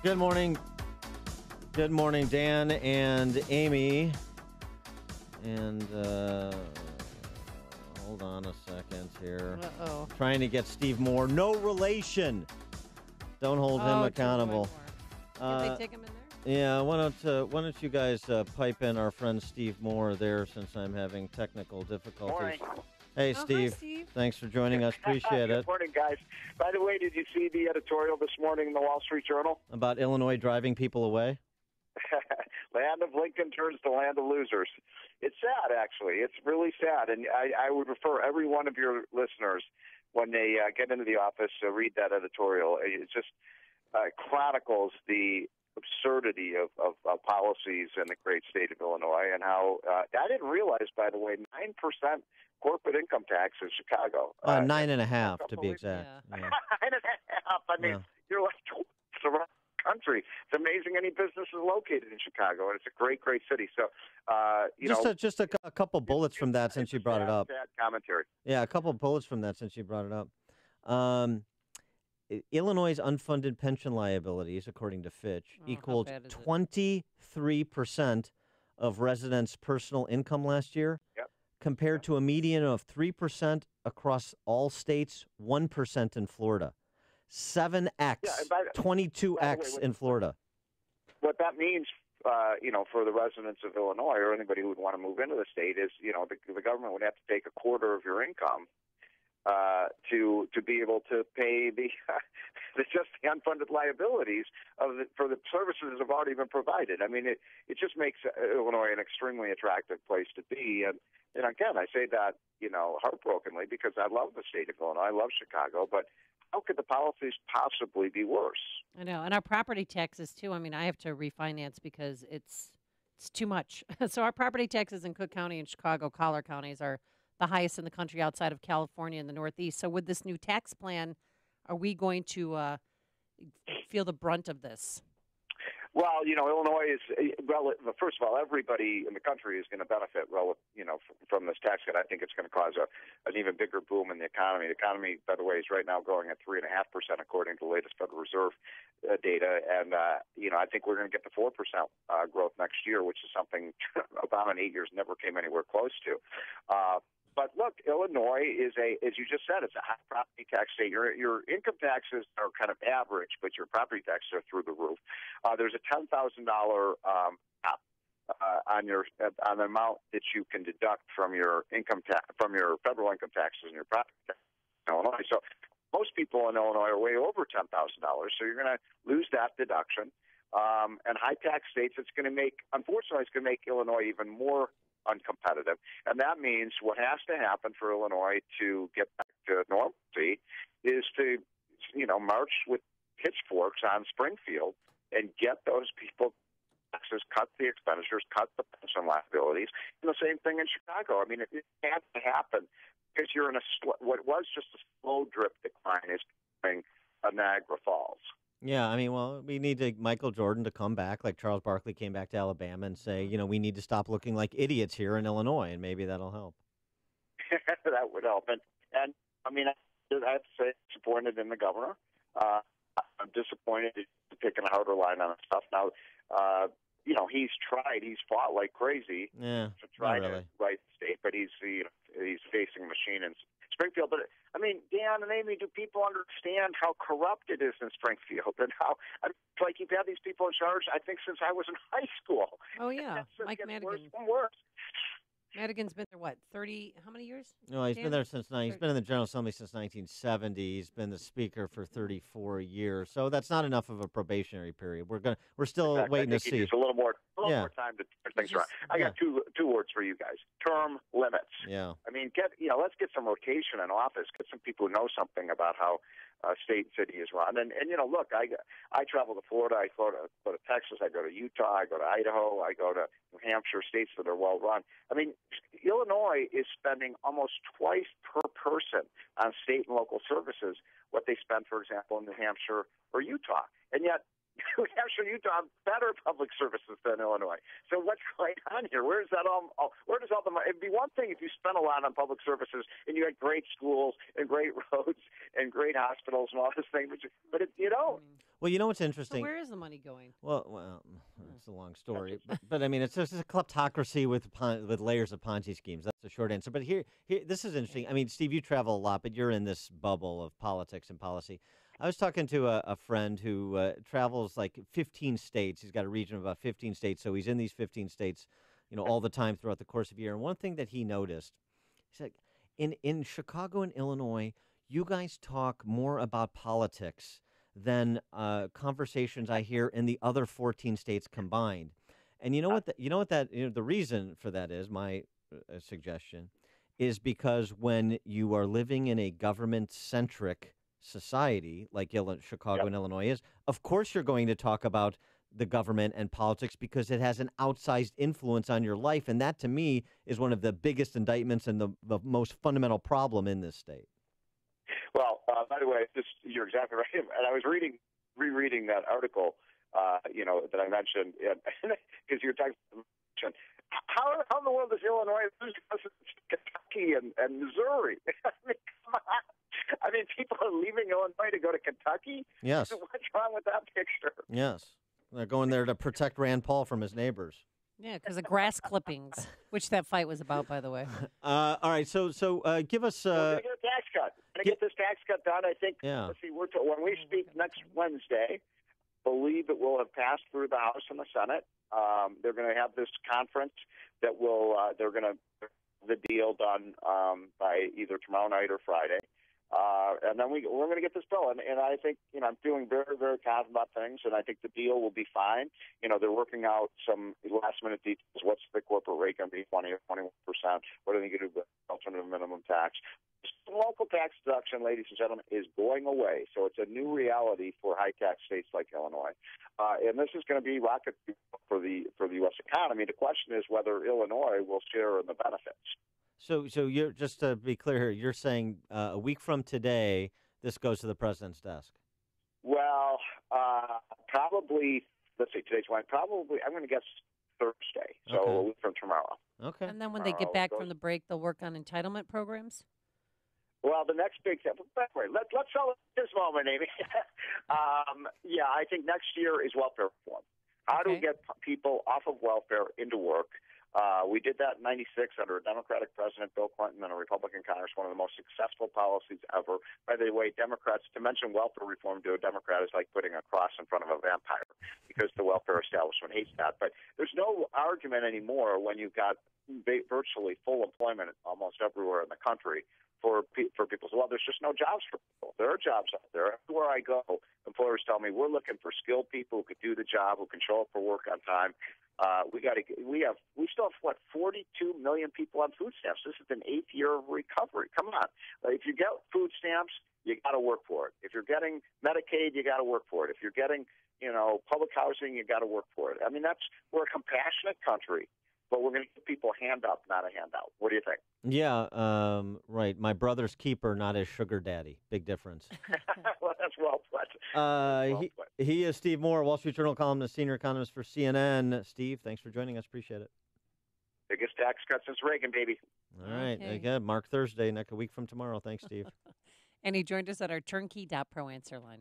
Good morning. Good morning, Dan and Amy. And hold on a second here. Uh-oh. Trying to get Steve Moore. No relation. Don't hold him accountable. Did they take him in there? Yeah, why don't you guys pipe in our friend Steve Moore there, since I'm having technical difficulties. Morning. Hey, Oh, hi, Steve. Steve. Thanks for joining us. Appreciate Good it. morning, guys. By the way, did you see the editorial this morning in the Wall Street Journal? About Illinois driving people away? Land of Lincoln turns to land of losers. It's sad, actually. It's really sad. And I would refer every one of your listeners, when they get into the office, to read that editorial. It just chronicles the absurdity of policies in the great state of Illinois, and how I didn't realize, by the way, 9% corporate income tax in Chicago. 9.5 to be exact. Yeah. Yeah. 9.5. I mean, you're like twice around the country. It's amazing any business is located in Chicago, and it's a great, great city. So, Just a couple bullets from that since you brought it up. Sad commentary. Yeah, a couple bullets from that since you brought it up. Illinois' unfunded pension liabilities, according to Fitch, equaled 23% of residents' personal income last year, compared to a median of 3% across all states, 1% in Florida. 7x, 22x in Florida. What that means, for the residents of Illinois, or anybody who would want to move into the state, is, the government would have to take a quarter of your income to be able to pay the just the unfunded liabilities for the services that have already been provided. I mean, it just makes Illinois an extremely attractive place to be. And again, I say that heartbrokenly, because I love the state of Illinois, I love Chicago, but how could the policies possibly be worse? I know, and our property taxes too. I mean, I have to refinance because it's too much. So our property taxes in Cook County and Chicago, Collier counties, are the highest in the country outside of California and the Northeast. So with this new tax plan, are we going to feel the brunt of this? Well, Illinois is, first of all, everybody in the country is going to benefit, from this tax cut. I think it's going to cause an even bigger boom in the economy. The economy, by the way, is right now growing at 3.5%, according to the latest Federal Reserve data. And, I think we're going to get to 4% growth next year, which is something Obama in 8 years never came anywhere close to. But look, Illinois is as you just said, it's a high property tax state. Your income taxes are kind of average, but your property taxes are through the roof. There's a $10,000 cap on the amount that you can deduct from your from your federal income taxes and your property taxes in Illinois. So most people in Illinois are way over $10,000. So you're going to lose that deduction. And high tax states, unfortunately, it's going to make Illinois even more uncompetitive. And that means what has to happen for Illinois to get back to normalcy is to, march with pitchforks on Springfield and get those people taxes, cut the expenditures, cut the pension liabilities. And the same thing in Chicago. I mean, it has to happen because you're in what was just a slow drip decline is coming Niagara Falls. Yeah, I mean, well, we need Michael Jordan to come back, like Charles Barkley came back to Alabama, and say, we need to stop looking like idiots here in Illinois, and maybe that'll help. That would help. And I mean, I have to say, disappointed in the governor. I'm disappointed he's taking a harder line on stuff. Now, he's fought like crazy to try to right the state, but he's facing a machine in Springfield. But I mean, Dan and Amy, do people understand how corrupt it is in Springfield, and how it's like you've had these people in charge, I think, since I was in high school? Oh yeah, Mike gets Madigan. Worse and worse. Madigan's been there, 30, how many years? No, he's been there since, he's been in the General Assembly since 1970. He's been the Speaker for 34 years. So that's not enough of a probationary period. We're still waiting to see. A little more time to turn things around. I got two words for you guys: term limits. Yeah. I mean, let's get some rotation in office. Get some people who know something about how state and city is run. And look, I travel to Florida. I go to Texas. I go to Utah. I go to Idaho. I go to New Hampshire, states that are well run. I mean, Illinois is spending almost twice per person on state and local services what they spend, for example, in New Hampshire or Utah. And yet, New Hampshire and Utah have better public services than Illinois. So what's going on here? Where does all the money? It'd be one thing if you spent a lot on public services and you had great schools and great roads and great hospitals and all this thing, but you don't. Well, you know what's So interesting? where is the money going? Well, it's a long story, but I mean, it's just a kleptocracy with layers of Ponzi schemes. That's the short answer. But here, this is interesting. I mean, Steve, you travel a lot, but you're in this bubble of politics and policy. I was talking to a friend who travels like 15 states. He's got a region of about 15 states, so he's in these 15 states, all the time throughout the course of a year. And one thing that he noticed, he said, in Chicago and Illinois, you guys talk more about politics than conversations I hear in the other 14 states combined. And you know what? The reason for that is my suggestion is because when you are living in a government-centric society like Chicago and Illinois is, of course you're going to talk about the government and politics because it has an outsized influence on your life, and that to me is one of the biggest indictments and the most fundamental problem in this state. Well, by the way, you're exactly right. And I was rereading that article, that I mentioned, because you're talking about how in the world does Illinois lose to Kentucky and Missouri? I mean, come on. I mean, people are leaving Illinois to go to Kentucky? Yes. What's wrong with that picture? Yes. They're going there to protect Rand Paul from his neighbors. Yeah, because of grass clippings, which that fight was about, by the way. All right, so give us. We're going to get a tax cut. We're going to get this tax cut done. I think. Yeah. Let's see. When we speak next Wednesday, believe it will have passed through the House and the Senate. They're going to have this conference that will. They're going to the deal done by either tomorrow night or Friday. And then we're going to get this bill. And I think, I'm feeling very, very confident about things, and I think the deal will be fine. They're working out some last-minute details. What's the corporate rate going to be, 20 or 21%? What are they going to do with alternative minimum tax? Local tax deduction, ladies and gentlemen, is going away. So it's a new reality for high-tax states like Illinois. And this is going to be rocket for the U.S. economy. The question is whether Illinois will share in the benefits. So you're, just to be clear here, you're saying a week from today, this goes to the president's desk? Well, probably, let's see, today's Wednesday. Probably, I'm going to guess Thursday, so a week from tomorrow. Okay. And then when they get back from the break, they'll work on entitlement programs? Well, the next big step, let's sell it this moment, Amy. I think next year is welfare reform. How do we get people off of welfare into work? We did that in 96 under a Democratic president, Bill Clinton, and a Republican Congress, one of the most successful policies ever. By the way, Democrats, to mention welfare reform to a Democrat is like putting a cross in front of a vampire because the welfare establishment hates that. But there's no argument anymore when you've got virtually full employment almost everywhere in the country for people. Well, there's just no jobs for people. There are jobs out there. Everywhere I go, employers tell me we're looking for skilled people who could do the job, who can show up for work on time. We still have 42 million people on food stamps. This is an 8th year of recovery. Come on. If you get food stamps, you got to work for it. If you're getting Medicaid, you got to work for it. If you're getting, public housing, you got to work for it. I mean, we're a compassionate country, but we're going to give people a hand up, not a handout. What do you think? Yeah, right. My brother's keeper, not his sugar daddy. Big difference. Well, that's well put. He is Steve Moore, Wall Street Journal columnist, senior economist for CNN. Steve, thanks for joining us. Appreciate it. Biggest tax cut since Reagan, baby. All right. Again, Mark Thursday, next a week from tomorrow. Thanks, Steve. And he joined us at our turnkey.pro answer line.